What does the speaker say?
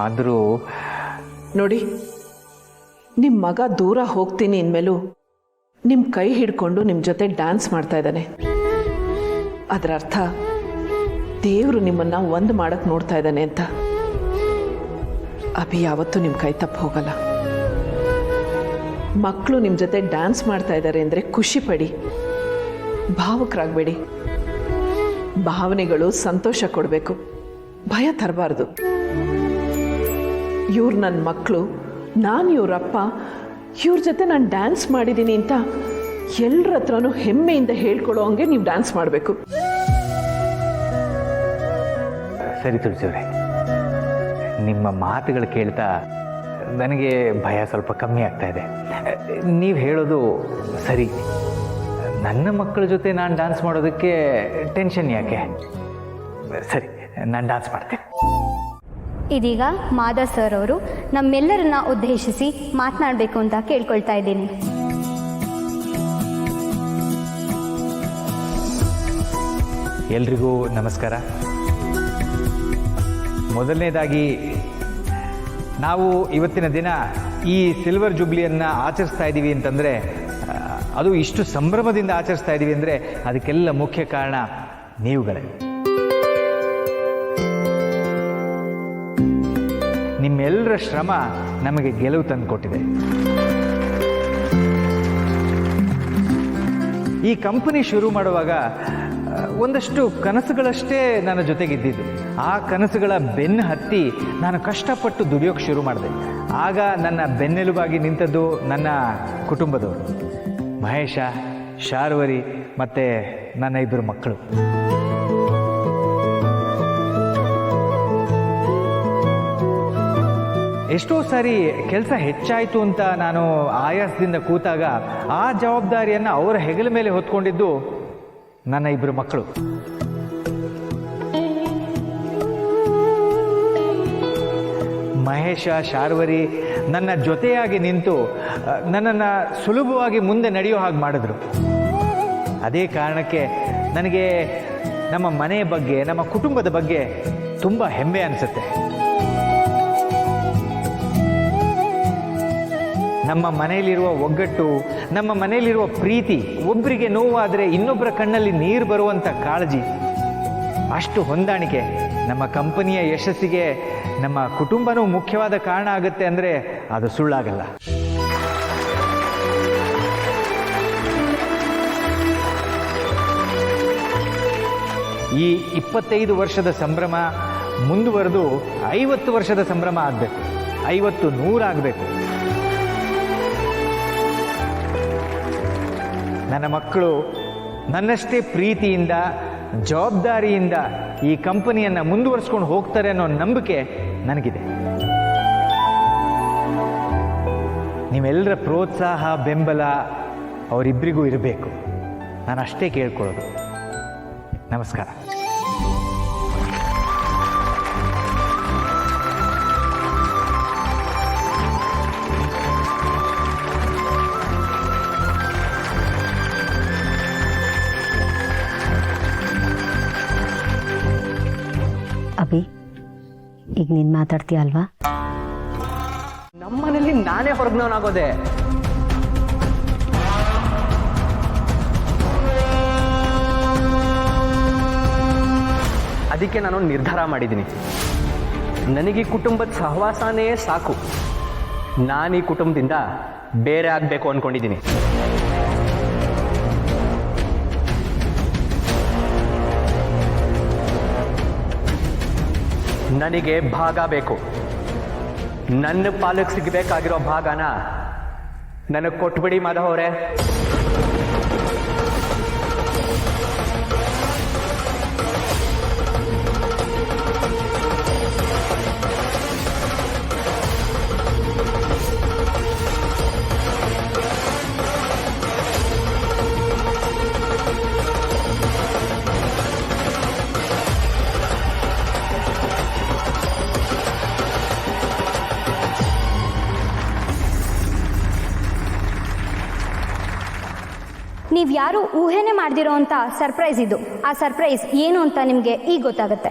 ಆದರೂ ನೋಡಿ, ನಿಮ್ಮ ಮಗ ದೂರ ಹೋಗ್ತೀನಿ ಅಂದಮೇಲೂ ನಿಮ್ಮ ಕೈ ಹಿಡ್ಕೊಂಡು ನಿಮ್ಮ ಜೊತೆ ಡ್ಯಾನ್ಸ್ ಮಾಡ್ತಾ ಇದ್ದಾನೆ. ಅದರ ಅರ್ಥ ದೇವರು ನಿಮ್ಮನ್ನು ಒಂದು ಮಾಡಕ್ಕೆ ನೋಡ್ತಾ ಇದ್ದಾನೆ ಅಂತ. ಅಭಿ ಯಾವತ್ತೂ ನಿಮ್ಮ ಕೈ ತಪ್ಪು ಹೋಗಲ್ಲ. ಮಕ್ಕಳು ನಿಮ್ಮ ಜೊತೆ ಡ್ಯಾನ್ಸ್ ಮಾಡ್ತಾ ಇದ್ದಾರೆ ಅಂದರೆ ಖುಷಿ ಪಡಿ, ಭಾವುಕರಾಗಬೇಡಿ. ಭಾವನೆಗಳು ಸಂತೋಷ ಕೊಡಬೇಕು, ಭಯ ತರಬಾರ್ದು. ಇವ್ರು ನನ್ನ ಮಕ್ಕಳು, ನಾನು ಇವರಪ್ಪ, ಇವ್ರ ಜೊತೆ ನಾನು ಡ್ಯಾನ್ಸ್ ಮಾಡಿದ್ದೀನಿ ಅಂತ ಎಲ್ಲರ ಹತ್ರನೂ ಹೆಮ್ಮೆಯಿಂದ ಹೇಳ್ಕೊಳ್ಳೋ ಹಂಗೆ ನೀವು ಡ್ಯಾನ್ಸ್ ಮಾಡಬೇಕು. ಸರಿ ತುಳಸಿಯವರೇ, ನಿಮ್ಮ ಮಾತುಗಳು ಕೇಳ್ತಾ ನನಗೆ ಭಯ ಸ್ವಲ್ಪ ಕಮ್ಮಿ ಆಗ್ತಾ ಇದೆ. ನೀವು ಹೇಳೋದು ಸರಿ. ನನ್ನ ಮಕ್ಕಳ ಜೊತೆ ನಾನು ಡ್ಯಾನ್ಸ್ ಮಾಡೋದಕ್ಕೆ ಟೆನ್ಷನ್ ಯಾಕೆ? ಸರಿ, ನಾನು ಡ್ಯಾನ್ಸ್ ಮಾಡ್ತೀನಿ. ಇದೀಗ ಮಾಧವ್ ಸರ್ ಅವರು ನಮ್ಮೆಲ್ಲರನ್ನ ಉದ್ದೇಶಿಸಿ ಮಾತನಾಡಬೇಕು ಅಂತ ಕೇಳ್ಕೊಳ್ತಾ ಇದ್ದೀನಿ. ಎಲ್ರಿಗೂ ನಮಸ್ಕಾರ. ಮೊದಲನೇದಾಗಿ ನಾವು ಇವತ್ತಿನ ದಿನ ಈ ಸಿಲ್ವರ್ ಜೂಬ್ಲಿಯನ್ನು ಆಚರಿಸ್ತಾ ಇದ್ದೀವಿ ಅಂತಂದರೆ, ಅದು ಇಷ್ಟು ಸಂಭ್ರಮದಿಂದ ಆಚರಿಸ್ತಾ ಇದ್ದೀವಿ ಅಂದರೆ ಅದಕ್ಕೆಲ್ಲ ಮುಖ್ಯ ಕಾರಣ ನೀವುಗಳೇ. ನಿಮ್ಮೆಲ್ಲರ ಶ್ರಮ ನಮಗೆ ಗೆಲುವು ತಂದುಕೊಟ್ಟಿದೆ. ಈ ಕಂಪನಿ ಶುರು ಮಾಡುವಾಗ ಒಂದಷ್ಟು ಕನಸುಗಳಷ್ಟೇ ನನ್ನ ಜೊತೆಗಿದ್ದಿದ್ದು. ಆ ಕನಸುಗಳ ಬೆನ್ನು ಹತ್ತಿ ನಾನು ಕಷ್ಟಪಟ್ಟು ದುಡಿಯೋಕ್ಕೆ ಶುರು ಮಾಡಿದೆ. ಆಗ ನನ್ನ ಬೆನ್ನೆಲುಬಾಗಿ ನಿಂತದ್ದು ನನ್ನ ಕುಟುಂಬದವರು, ಮಹೇಶ, ಶಾರ್ವರಿ ಮತ್ತು ನನ್ನ 2 ಮಕ್ಕಳು. ಎಷ್ಟೋ ಸಾರಿ ಕೆಲಸ ಹೆಚ್ಚಾಯಿತು ಅಂತ ನಾನು ಆಯಾಸದಿಂದ ಕೂತಾಗ ಆ ಜವಾಬ್ದಾರಿಯನ್ನು ಅವರ ಹೆಗಲ ಮೇಲೆ ಹೊತ್ಕೊಂಡಿದ್ದು ನನ್ನ 2 ಮಕ್ಕಳು. ಮಹೇಶ, ಶಾರ್ವರಿ ನನ್ನ ಜೊತೆಯಾಗಿ ನಿಂತು ನನ್ನನ್ನು ಸುಲಭವಾಗಿ ಮುಂದೆ ನಡೆಯೋ ಹಾಗೆ ಮಾಡಿದ್ರು. ಅದೇ ಕಾರಣಕ್ಕೆ ನನಗೆ ನಮ್ಮ ಮನೆಯ ಬಗ್ಗೆ, ನಮ್ಮ ಕುಟುಂಬದ ಬಗ್ಗೆ ತುಂಬ ಹೆಮ್ಮೆ ಅನಿಸುತ್ತೆ. ನಮ್ಮ ಮನೆಯಲ್ಲಿರುವ ಒಗ್ಗಟ್ಟು, ನಮ್ಮ ಮನೆಯಲ್ಲಿರುವ ಪ್ರೀತಿ, ಒಬ್ಬರಿಗೆ ನೋವಾದರೆ ಇನ್ನೊಬ್ಬರ ಕಣ್ಣಲ್ಲಿ ನೀರು ಬರುವಂಥ ಕಾಳಜಿ, ಅಷ್ಟು ಹೊಂದಾಣಿಕೆ ನಮ್ಮ ಕಂಪನಿಯ ಯಶಸ್ಸಿಗೆ ನಮ್ಮ ಕುಟುಂಬನೂ ಮುಖ್ಯವಾದ ಕಾರಣ ಆಗುತ್ತೆ ಅಂದರೆ ಅದು ಸುಳ್ಳಾಗಲ್ಲ. ಈ 25 ವರ್ಷದ ಸಂಭ್ರಮ ಮುಂದುವರೆದು 50 ವರ್ಷದ ಸಂಭ್ರಮ ಆಗಬೇಕು, 50, 100 ಆಗಬೇಕು. ನನ್ನ ಮಕ್ಕಳು ನನ್ನಷ್ಟೇ ಪ್ರೀತಿಯಿಂದ, ಜವಾಬ್ದಾರಿಯಿಂದ ಈ ಕಂಪನಿಯನ್ನು ಮುಂದುವರಿಸ್ಕೊಂಡು ಹೋಗ್ತಾರೆ ಅನ್ನೋ ನಂಬಿಕೆ ನನಗಿದೆ. ನಿಮ್ಮೆಲ್ಲರ ಪ್ರೋತ್ಸಾಹ, ಬೆಂಬಲ ಅವರಿಬ್ಬರಿಗೂ ಇರಬೇಕು. ನಾನು ಅಷ್ಟೇ ಕೇಳ್ಕೊಳ್ಳೋದು. ನಮಸ್ಕಾರ. ಅಭಿ, ಈಗ ನೀನು ಮಾತಾಡ್ತೀಯ ಅಲ್ವಾ? ನಮ್ಮನೇಲಿ ನಾನೇ ಹೊರಗ್ನವನಾಗೋದೆ. ಅದಕ್ಕೆ ನಾನು ನಿರ್ಧಾರ ಮಾಡಿದ್ದೀನಿ, ನನಗೆ ಈ ಕುಟುಂಬದ ಸಹವಾಸನೇ ಸಾಕು. ನಾನು ಈ ಕುಟುಂಬದಿಂದ ಬೇರೆ ಆಗಬೇಕು ಅಂದ್ಕೊಂಡಿದ್ದೀನಿ. ನನಗೆ ಭಾಗ ಬೇಕು. ನನ್ನ ಪಾಲಕ್ಕೆ ಸಿಗಬೇಕಾಗಿರೋ ಭಾಗನ ನನಗೆ ಕೊಟ್ಬಿಡಿ ಮಾಧವ್ ಅವರೇ. ನೀವು ಯಾರು ಊಹೆನೇ ಮಾಡ್ದಿರೋ ಅಂತ ಸರ್ಪ್ರೈಸ್ ಇದು. ಆ ಸರ್ಪ್ರೈಸ್ ಏನು ಅಂತ ನಿಮಗೆ ಈಗ ಗೊತ್ತಾಗುತ್ತೆ.